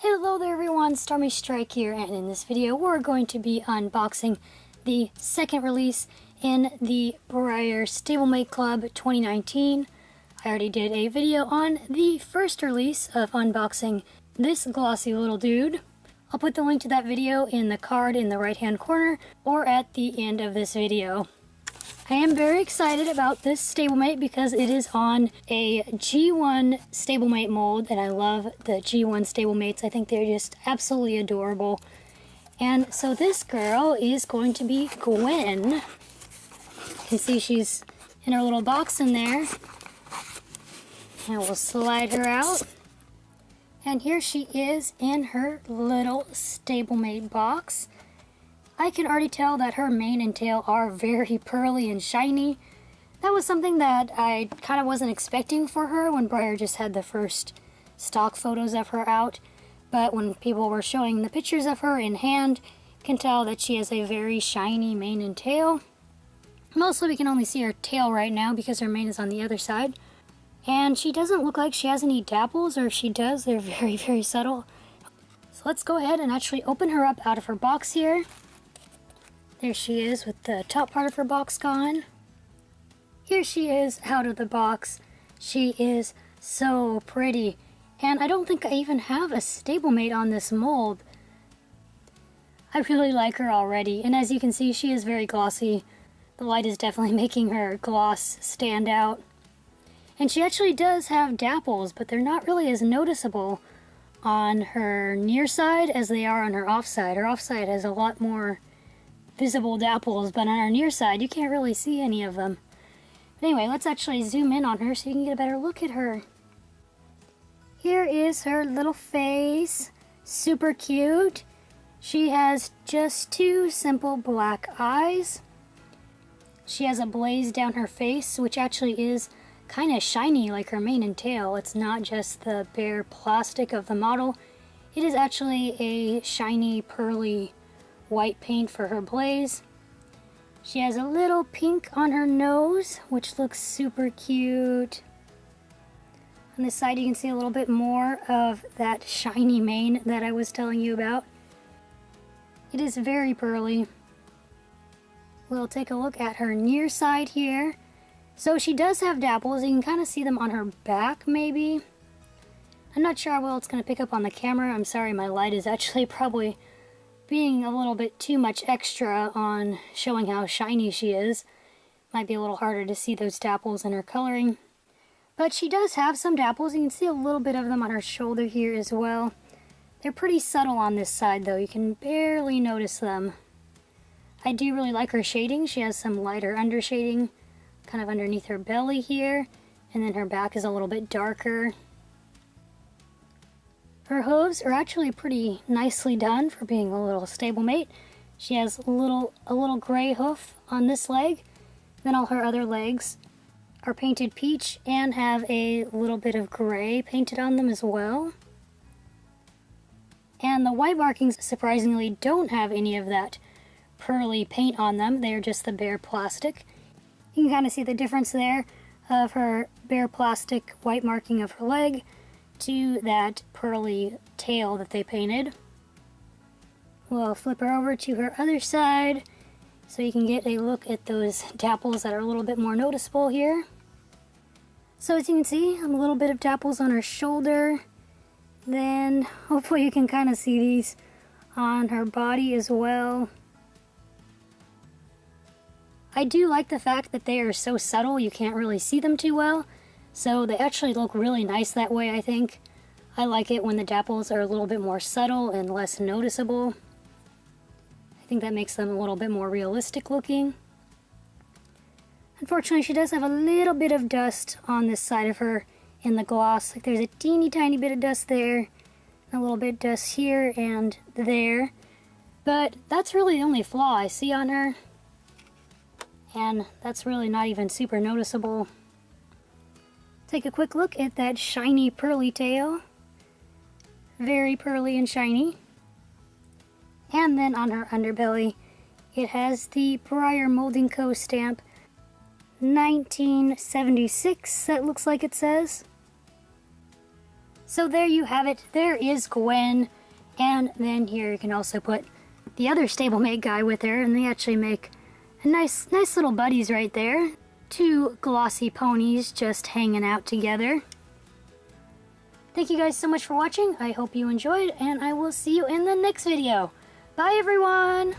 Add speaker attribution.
Speaker 1: Hello there everyone, Stormy Strike here, and in this video we're going to be unboxing the second release in the Breyer Stablemate Club 2019. I already did a video on the first release of unboxing this glossy little dude. I'll put the link to that video in the card in the right hand corner or at the end of this video. I am very excited about this stablemate because it is on a G1 stablemate mold, and I love the G1 stablemates. I think they're just absolutely adorable. And so this girl is going to be Gwen. You can see she's in her little box in there. And we'll slide her out. And here she is in her little stablemate box. I can already tell that her mane and tail are very pearly and shiny. That was something that I kind of wasn't expecting for her when Breyer just had the first stock photos of her out. But when people were showing the pictures of her in hand, you can tell that she has a very shiny mane and tail. Mostly we can only see her tail right now because her mane is on the other side. And she doesn't look like she has any dapples, or if she does, they're very, very subtle. So let's go ahead and actually open her up out of her box here. There she is with the top part of her box gone. Here she is out of the box. She is so pretty. And I don't think I even have a stablemate on this mold. I really like her already. And as you can see, she is very glossy. The light is definitely making her gloss stand out. And she actually does have dapples, but they're not really as noticeable on her near side as they are on her off side. Her off side has a lot more visible dapples, but on our near side you can't really see any of them. But anyway, let's actually zoom in on her so you can get a better look at her. Here is her little face. Super cute. She has just two simple black eyes. She has a blaze down her face, which actually is kind of shiny like her mane and tail. It's not just the bare plastic of the model. It is actually a shiny, pearly white paint for her blaze. She has a little pink on her nose, which looks super cute. On this side you can see a little bit more of that shiny mane that I was telling you about. It is very pearly. We'll take a look at her near side here. So she does have dapples. You can kind of see them on her back maybe. I'm not sure how well it's going to pick up on the camera. I'm sorry, my light is actually probably being a little bit too much extra on showing how shiny she is. Might be a little harder to see those dapples in her coloring. But she does have some dapples. You can see a little bit of them on her shoulder here as well. They're pretty subtle on this side though. You can barely notice them. I do really like her shading. She has some lighter undershading kind of underneath her belly here. And then her back is a little bit darker. Her hooves are actually pretty nicely done for being a little stablemate. She has a little gray hoof on this leg. Then all her other legs are painted peach and have a little bit of gray painted on them as well. And the white markings surprisingly don't have any of that pearly paint on them. They're just the bare plastic. You can kind of see the difference there of her bare plastic white marking of her leg to that pearly tail that they painted. We'll flip her over to her other side so you can get a look at those dapples that are a little bit more noticeable here. So as you can see, a little bit of dapples on her shoulder. Then hopefully you can kind of see these on her body as well. I do like the fact that they are so subtle you can't really see them too well. So they actually look really nice that way, I think. I like it when the dapples are a little bit more subtle and less noticeable. I think that makes them a little bit more realistic looking. Unfortunately, she does have a little bit of dust on this side of her in the gloss. Like there's a teeny tiny bit of dust there, a little bit of dust here and there. But that's really the only flaw I see on her. And that's really not even super noticeable. Take a quick look at that shiny pearly tail. Very pearly and shiny. And then on her underbelly, it has the Breyer Molding Co. stamp 1976, that looks like it says. So there you have it. There is Gwen. And then here you can also put the other stablemate guy with her, and they actually make a nice little buddies right there. Two glossy ponies just hanging out together. Thank you guys so much for watching. I hope you enjoyed, and I will see you in the next video. Bye everyone!